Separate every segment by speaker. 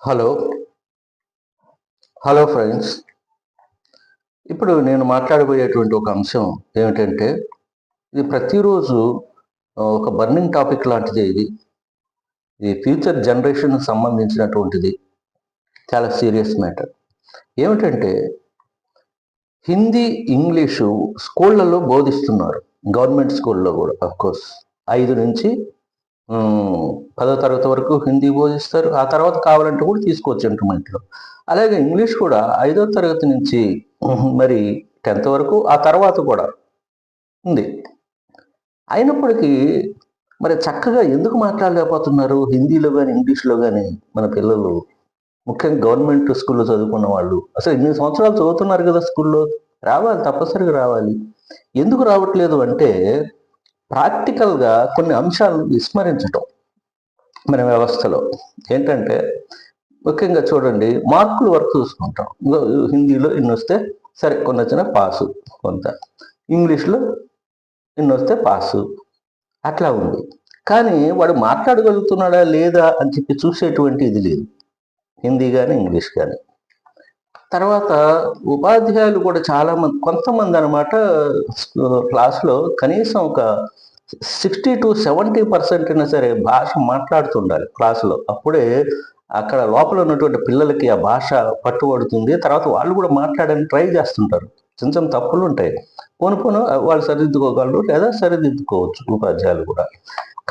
Speaker 1: Hello hello friends. ఇప్పుడు నేను మాట్లాడబోయేటువంటి ఒక అంశం ఏమిటంటే, ఇది ప్రతిరోజు ఒక బర్నింగ్ టాపిక్ లాంటిదే ఇది. ఈ ఫ్యూచర్ జనరేషన్కి సంబంధించినటువంటిది. చాలా సీరియస్ మ్యాటర్. ఏమిటంటే, హిందీ, ఇంగ్లీషు స్కూళ్ళలో బోధిస్తున్నారు. గవర్నమెంట్ స్కూల్లో కూడా అఫ్కోర్స్ 5 నుంచి 10వ తరగతి వరకు హిందీ బోధిస్తారు. ఆ తర్వాత కావాలంటే కూడా తీసుకోవచ్చు ఇంటర్మీడియట్లో. అలాగే ఇంగ్లీష్ కూడా 5వ తరగతి నుంచి మరి 10th వరకు, ఆ తర్వాత కూడా ఉంది. అయినప్పటికీ మరి చక్కగా ఎందుకు మాట్లాడలేకపోతున్నారు హిందీలో కానీ ఇంగ్లీష్లో కానీ మన పిల్లలు? ముఖ్యంగా గవర్నమెంట్ స్కూల్లో చదువుకున్న వాళ్ళు అసలు ఇన్ని సంవత్సరాలు చదువుతున్నారు కదా స్కూల్లో, రావాలి, తప్పనిసరిగా రావాలి. ఎందుకు రావట్లేదు అంటే ప్రాక్టికల్గా కొన్ని అంశాలను విస్మరించటం మన వ్యవస్థలో. ఏంటంటే ముఖ్యంగా చూడండి, మార్కులు వరకు చూసుకుంటాం. హిందీలో ఇన్ని వస్తే సరే, కొన్ని వచ్చినా పాసు, కొంత ఇంగ్లీష్లో ఇన్ని వస్తే పాసు, అట్లా ఉంది. కానీ వాడు మాట్లాడగలుగుతున్నాడా లేదా అని చెప్పి చూసేటువంటి ఇది లేదు, హిందీ కానీ ఇంగ్లీష్ కానీ. తర్వాత ఉపాధ్యాయులు కూడా చాలామంది, కొంతమంది అనమాట, క్లాస్లో కనీసం ఒక 60-70% అయినా సరే భాష మాట్లాడుతుండాలి క్లాసులో. అప్పుడే అక్కడ లోపల ఉన్నటువంటి పిల్లలకి ఆ భాష పట్టుబడుతుంది. తర్వాత వాళ్ళు కూడా మాట్లాడడానికి ట్రై చేస్తుంటారు. చిన్న చిన్న తప్పులు ఉంటాయి, పోను పోను వాళ్ళు సరిదిద్దుకోగలరు లేదా సరిదిద్దుకోవచ్చు ఉపాధ్యాయులు కూడా.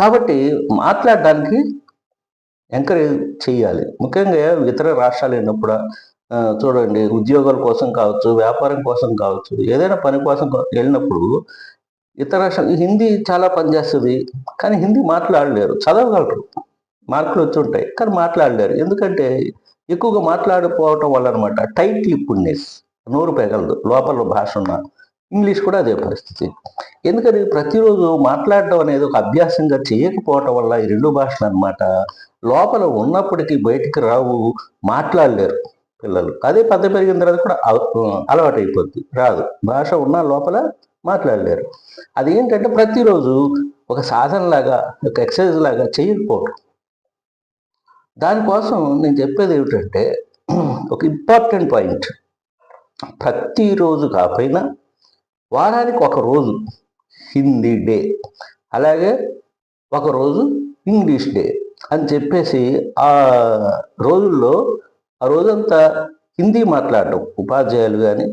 Speaker 1: కాబట్టి మాట్లాడడానికి ఎంకరేజ్ చేయాలి. ముఖ్యంగా ఇతర రాష్ట్రాలు వెళ్ళినప్పుడు చూడండి, ఉద్యోగాల కోసం కావచ్చు, వ్యాపారం కోసం కావచ్చు, ఏదైనా పని కోసం వెళ్ళినప్పుడు ఇతర రాష్ట్రాలు హిందీ చాలా పనిచేస్తుంది, కానీ హిందీ మాట్లాడలేరు. చదవగలరు, మార్కులు వచ్చి ఉంటాయి, కానీ మాట్లాడలేరు. ఎందుకంటే ఎక్కువగా మాట్లాడిపోవటం వల్ల అనమాట. టైట్ లిప్డ్నెస్, నోరు పెగలదు లోపల భాష ఉన్న. ఇంగ్లీష్ కూడా అదే పరిస్థితి. ఎందుకని ప్రతిరోజు మాట్లాడడం అనేది ఒక అభ్యాసంగా చేయకపోవటం వల్ల ఈ రెండు భాషలు అనమాట లోపల ఉన్నప్పటికీ బయటికి రావు, మాట్లాడలేరు పిల్లలు. అదే పెద్ద పెరిగిన తర్వాత కూడా అలవాటు అయిపోద్ది, రాదు. భాష ఉన్న లోపల మాట్లాడలేరు. అది ఏంటంటే ప్రతిరోజు ఒక సాధనలాగా, ఒక ఎక్సర్సైజ్ లాగా చేయకపోవడం. దానికోసం నేను చెప్పేది ఏమిటంటే, ఒక ఇంపార్టెంట్ పాయింట్, ప్రతిరోజు కాకపోయినా వారానికి ఒక రోజు హిందీ డే, అలాగే ఒకరోజు ఇంగ్లీష్ డే అని చెప్పేసి ఆ రోజుల్లో ఆ రోజంతా హిందీ మాట్లాడటం, ఉపాధ్యాయులు కానీ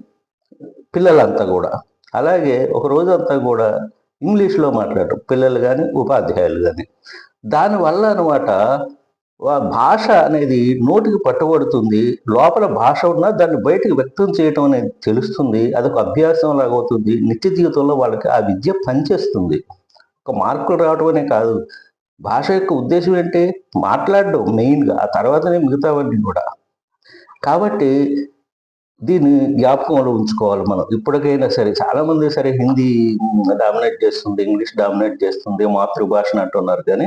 Speaker 1: పిల్లలంతా కూడా. అలాగే ఒక రోజంతా కూడా ఇంగ్లీష్లో మాట్లాడటం, పిల్లలు కానీ ఉపాధ్యాయులు కానీ. దానివల్ల అనమాట భాష అనేది నోటికి పట్టుబడుతుంది. లోపల భాష ఉన్నా దాన్ని బయటకు వ్యక్తం చేయటం అనేది తెలుస్తుంది. అదొక అభ్యాసం లాగా అవుతుంది. నిత్య జీవితంలో వాళ్ళకి ఆ విద్య పనిచేస్తుంది. ఒక మార్కులు రావటం అనే కాదు, భాష యొక్క ఉద్దేశం ఏంటి? మాట్లాడడం మెయిన్గా, ఆ తర్వాతనే మిగతావన్నీ కూడా. కాబట్టి దీన్ని జ్ఞాపకంలో ఉంచుకోవాలి మనం ఇప్పటికైనా సరే. చాలామంది సరే హిందీ డామినేట్ చేస్తుంది, ఇంగ్లీష్ డామినేట్ చేస్తుంది, మాతృభాషను అంటున్నారు. కానీ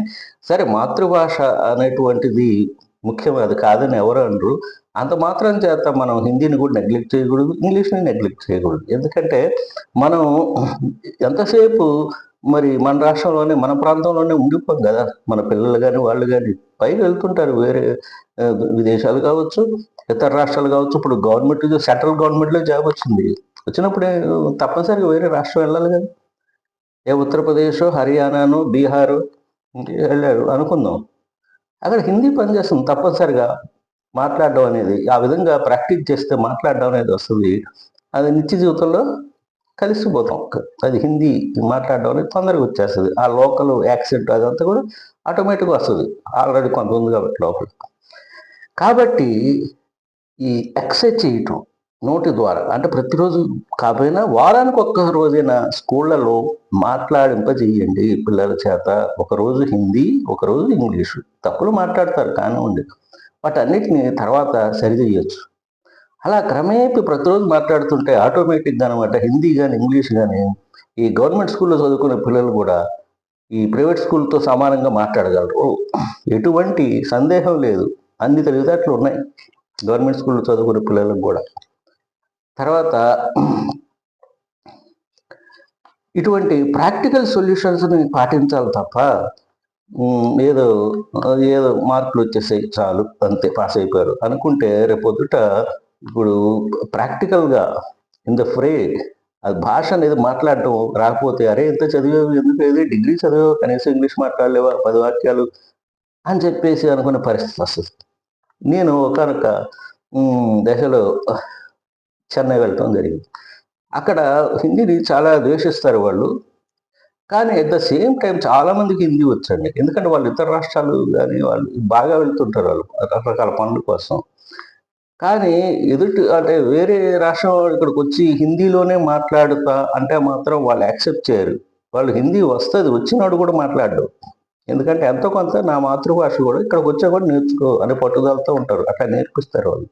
Speaker 1: సరే, మాతృభాష అనేటువంటిది ముఖ్యం, అది కాదని ఎవరు అనరు. అంత మాత్రం చేత మనం హిందీని కూడా నెగ్లెక్ట్ చేయకూడదు, ఇంగ్లీష్ని నెగ్లెక్ట్ చేయకూడదు. ఎందుకంటే మనం ఎంతసేపు మరి మన రాష్ట్రంలోనే, మన ప్రాంతంలోనే ఉండిపోం కదా. మన పిల్లలు కానీ వాళ్ళు కానీ పైకి వెళ్తుంటారు, వేరే విదేశాలు కావచ్చు, ఇతర రాష్ట్రాలు కావచ్చు. ఇప్పుడు గవర్నమెంట్, సెంట్రల్ గవర్నమెంట్లో జాబ్ వచ్చింది, వచ్చినప్పుడే తప్పనిసరిగా వేరే రాష్ట్రం వెళ్ళాలి కదా. ఉత్తరప్రదేశ్, హర్యానాను, బీహారు వెళ్ళారు అనుకుందాం, అక్కడ హిందీ పనిచేస్తుంది. తప్పనిసరిగా మాట్లాడడం అనేది, ఆ విధంగా ప్రాక్టీస్ చేస్తే మాట్లాడడం అనేది వస్తుంది. అది నిత్య జీవితంలో కలిసిపోతాం. అది హిందీ మాట్లాడడం అనేది తొందరగా వచ్చేస్తుంది. ఆ లోకల్ యాక్సెంట్ అదంతా కూడా ఆటోమేటిక్గా వస్తుంది, ఆల్రెడీ కొంత ఉంది కాబట్టి లోపల. కాబట్టి ఈ ఎక్సర్సైజ్ చేయటం నోటి ద్వారా, అంటే ప్రతిరోజు కాకపోయినా వారానికి ఒక్క రోజైనా స్కూళ్ళలో మాట్లాడింపజేయండి పిల్లల చేత. ఒకరోజు హిందీ, ఒకరోజు ఇంగ్లీషు. తప్పులు మాట్లాడతారు కానివ్వండి, వాటన్నిటిని తర్వాత సరిచేయచ్చు. అలా క్రమేపీ ప్రతిరోజు మాట్లాడుతుంటే ఆటోమేటిక్గా అనమాట హిందీ కానీ ఇంగ్లీష్ కానీ ఈ గవర్నమెంట్ స్కూల్లో చదువుకునే పిల్లలు కూడా ఈ ప్రైవేట్ స్కూల్తో సమానంగా మాట్లాడగలరు, ఎటువంటి సందేహం లేదు. అన్ని తెలివితేటలు ఉన్నాయి గవర్నమెంట్ స్కూల్లో చదువుకునే పిల్లలకు కూడా. తర్వాత ఇటువంటి ప్రాక్టికల్ సొల్యూషన్స్ని పాటించాలి తప్ప ఏదో ఏదో మార్కులు వచ్చేసాయి చాలు అంతే పాస్ అయిపోయారు అనుకుంటే రేపొద్దుట ఇప్పుడు ప్రాక్టికల్గా ఇన్ ద ఫ్రే అది భాష అనేది మాట్లాడటం రాకపోతే అరే ఎంత చదివావు ఎందుకు ఏది డిగ్రీ చదివావు కనీసం ఇంగ్లీష్ మాట్లాడలేవా 10 వాక్యాలు అని చెప్పేసి అనుకునే పరిస్థితి వస్తుంది. నేను ఒకనొక దశలో చెన్నై వెళ్ళటం జరిగింది. అక్కడ హిందీని చాలా ద్వేషిస్తారు వాళ్ళు. కానీ అట్ ద సేమ్ టైం చాలా మందికి హిందీ వచ్చండి. ఎందుకంటే వాళ్ళు ఇతర రాష్ట్రాలు గానీ వాళ్ళు బాగా వెళ్తుంటారు వాళ్ళు రకరకాల పనుల కోసం. కానీ ఎదుటి అంటే వేరే రాష్ట్రం వాళ్ళు ఇక్కడికొచ్చి హిందీలోనే మాట్లాడుతా అంటే మాత్రం వాళ్ళు యాక్సెప్ట్ చేయరు. వాళ్ళు హిందీ వస్తది, వచ్చినోడు కూడా మాట్లాడడు. ఎందుకంటే ఎంతో కొంత నా మాతృభాష కూడా ఇక్కడికొచ్చాక కూడా నేర్చుకో అనే పట్టుదలతో ఉంటారు. అట్లా నేర్పిస్తారు వాళ్ళు.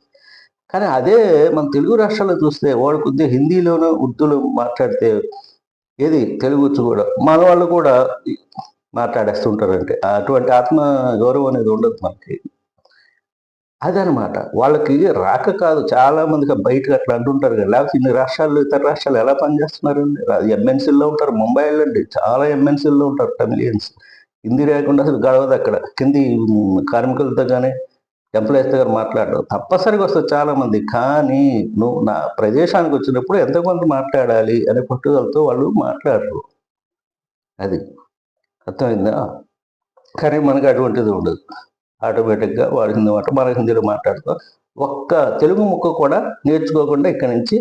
Speaker 1: కానీ అదే మన తెలుగు రాష్ట్రాల్లో చూస్తే వాడు కొద్దిగా హిందీలోనో, ఉర్దూలో మాట్లాడితే ఏది తెలుగు వచ్చు కూడా మన వాళ్ళు కూడా మాట్లాడేస్తుంటారంటే అటువంటి ఆత్మ గౌరవం అనేది ఉండదు మనకి. అదనమాట. వాళ్ళకి రాక కాదు చాలా మందికి బయటకి అట్లా అంటుంటారు కదా! లేకపోతే ఇన్ని రాష్ట్రాల్లో ఇతర రాష్ట్రాలు ఎలా పనిచేస్తున్నారండి? ఎంఎన్సీల్లో ఉంటారు. ముంబై వెళ్ళండి చాలా ఎంఎన్సీల్లో ఉంటారు తమిళియన్స్. హిందీ లేకుండా అసలు గడవదక్కడ. కింది కార్మికులతో గాని, ఎంప్లాయీస్‌తో గాని మాట్లాడడం. తప్పనిసరిగా వస్తది చాలామంది. కానీ నువ్వు నా ప్రదేశానికి వచ్చినప్పుడు ఎంతో కొంత మాట్లాడాలి అనే పట్టుదలతో వాళ్ళు మాట్లాడరు. అది. అర్థమైందా? కానీ మనకు అటువంటిది ఉండదు. ఆటోమేటిక్‌గా వాడు హిందీ మాట మనం హిందీలో మాట్లాడుతాం. ఒక్క తెలుగు ముక్క కూడా నేర్చుకోకుండా ఇక్కడి నుంచి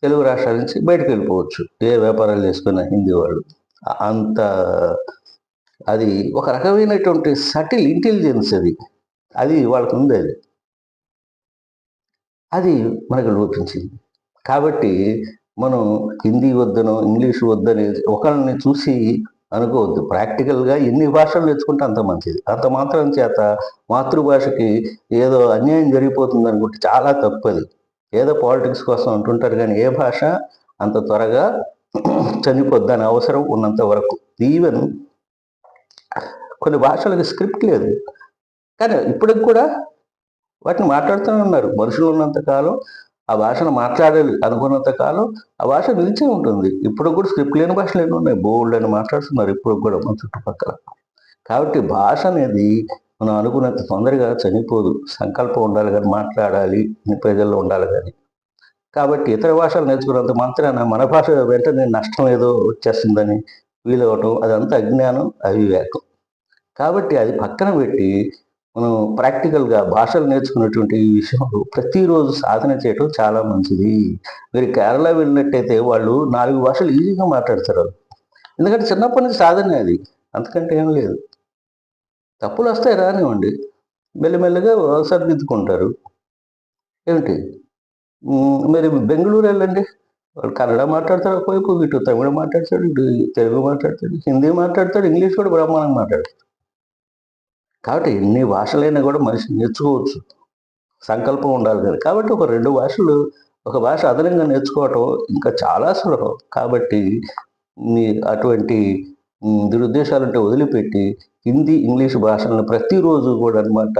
Speaker 1: తెలుగు రాష్ట్రాల నుంచి బయటికెళ్ళిపోవచ్చు. ఏ వ్యాపారాలు చేసుకున్న హిందీ వాళ్ళు. అంత అది ఒక రకమైనటువంటి సటిల్ ఇంటెలిజెన్స్ అది. అది వాళ్ళకుందది. అది మనకు లోపించింది. కాబట్టి మనం హిందీ వద్దనో, ఇంగ్లీష్ వద్దని ఒకళ్ళని చూసి అనుకోవద్దు. ప్రాక్టికల్‌గా ఎన్ని భాషలు నేర్చుకుంటే అంత మంచిది. అంత మాత్రం చేత మాతృభాషకి ఏదో అన్యాయం జరిగిపోతుందనుకుంటే చాలా తప్పది. ఏదో పాలిటిక్స్ కోసం అంటుంటారు గానీ, ఏ భాష అంత త్వరగా చనిపోద్దని అవసరం ఉన్నంత వరకు. ఈవెన్ కొన్ని భాషలకి స్క్రిప్ట్ లేదు. కానీ ఇప్పటికి కూడా వాటిని మాట్లాడుతూనే ఉన్నారు. మనుషులు ఉన్నంత కాలం ఆ భాషను మాట్లాడాలి అనుకున్నంత కాలం ఆ భాష నిలిచే ఉంటుంది. ఇప్పుడు కూడా స్క్రిప్ట్ లేని భాషలు ఎన్ని ఉన్నాయి. బోలెడన్ని మాట్లాడుతున్నారు ఇప్పుడు కూడా మన చుట్టుపక్కల. కాబట్టి భాష అనేది మనం అనుకున్నంత తొందరగా చనిపోదు. సంకల్పం ఉండాలి గానీ మాట్లాడాలి ప్రజల్లో ఉండాలి గానీ. కాబట్టి ఇతర భాషలు నేర్చుకున్నంత మాత్రాన మన భాష వెంటనే నష్టం ఏదో వచ్చేస్తుందని ఫీల్ అవ్వటం అదంతా అజ్ఞానం, అవివేకం. కాబట్టి అది పక్కన పెట్టి మనం ప్రాక్టికల్‌గా భాషలు నేర్చుకునేటువంటి ఈ విషయంలో ప్రతిరోజు సాధన చేయటం చాలా మంచిది. మీరు కేరళ వెళ్ళినట్టయితే వాళ్ళు 4 భాషలు ఈజీగా మాట్లాడతారు. ఎందుకంటే చిన్నప్పటి నుంచి సాధనే అది. అంతకంటే ఏం లేదు. తప్పులొస్తాయి రానివ్వండి. మెల్లిమెల్లిగా సరిదిద్దుకుంటారు. ఏమిటి మీరు బెంగుళూరు వెళ్ళండి. వాళ్ళు కన్నడ మాట్లాడతాడు ఒకవైపు, ఇటు తమిళ్ మాట్లాడతాడు, ఇటు తెలుగు మాట్లాడతాడు, హిందీ మాట్లాడతాడు, ఇంగ్లీష్ కూడా బ్రహ్మాండంగా మాట్లాడతాడు. కాబట్టి ఎన్ని భాషలైనా కూడా మనిషి నేర్చుకోవచ్చు. సంకల్పం ఉండాలి కదా! కాబట్టి ఒక 2 భాషలు ఒక భాష అదనంగా నేర్చుకోవటం ఇంకా చాలా సులభం. కాబట్టి మీ అటువంటి దురుద్దేశాలుంటే వదిలిపెట్టి హిందీ, ఇంగ్లీష్ భాషలను ప్రతిరోజు కూడా అనమాట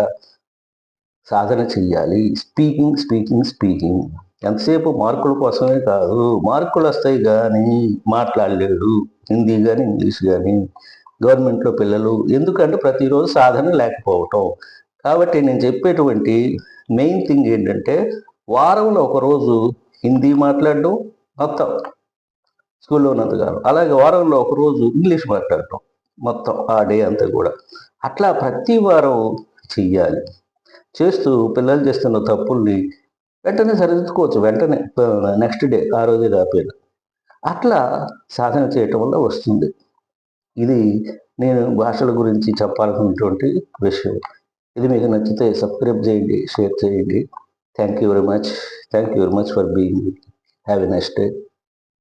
Speaker 1: సాధన చెయ్యాలి. Speaking, speaking, speaking. ఎంతసేపు మార్కుల కోసమే కాదు. మార్కులొస్తాయి గానీ మాట్లాడలేడు. హిందీ గాని, ఇంగ్లీష్ గాని. గవర్నమెంట్‌లో పిల్లలు ఎందుకంటే ప్రతిరోజు సాధన లేకపోవటం. కాబట్టి నేను చెప్పేటువంటి మెయిన్ థింగ్ ఏంటంటే వారంలో ఒకరోజు హిందీ మాట్లాడడం మొత్తం స్కూల్లో ఉన్నంతకాలం. అలాగే వారంలో ఒకరోజు ఇంగ్లీష్ మాట్లాడటం మొత్తం ఆ డే అంతా కూడా. అట్లా ప్రతి వారం చెయ్యాలి. చేస్తూ పిల్లలు చేస్తున్న తప్పుల్ని వెంటనే సరిదిద్దుకోవచ్చు. వెంటనే నెక్స్ట్ డే ఆ రోజే కాపోయినా. అట్లా సాధన చేయటం వల్ల వస్తుంది. ఇది నేను భాషల గురించి చెప్పాలనుకున్నటువంటి విషయం. ఇది మీకు నచ్చితే సబ్స్క్రైబ్ చేయండి, షేర్ చేయండి. Thank you very much. Thank you very much for being. Have a nice day.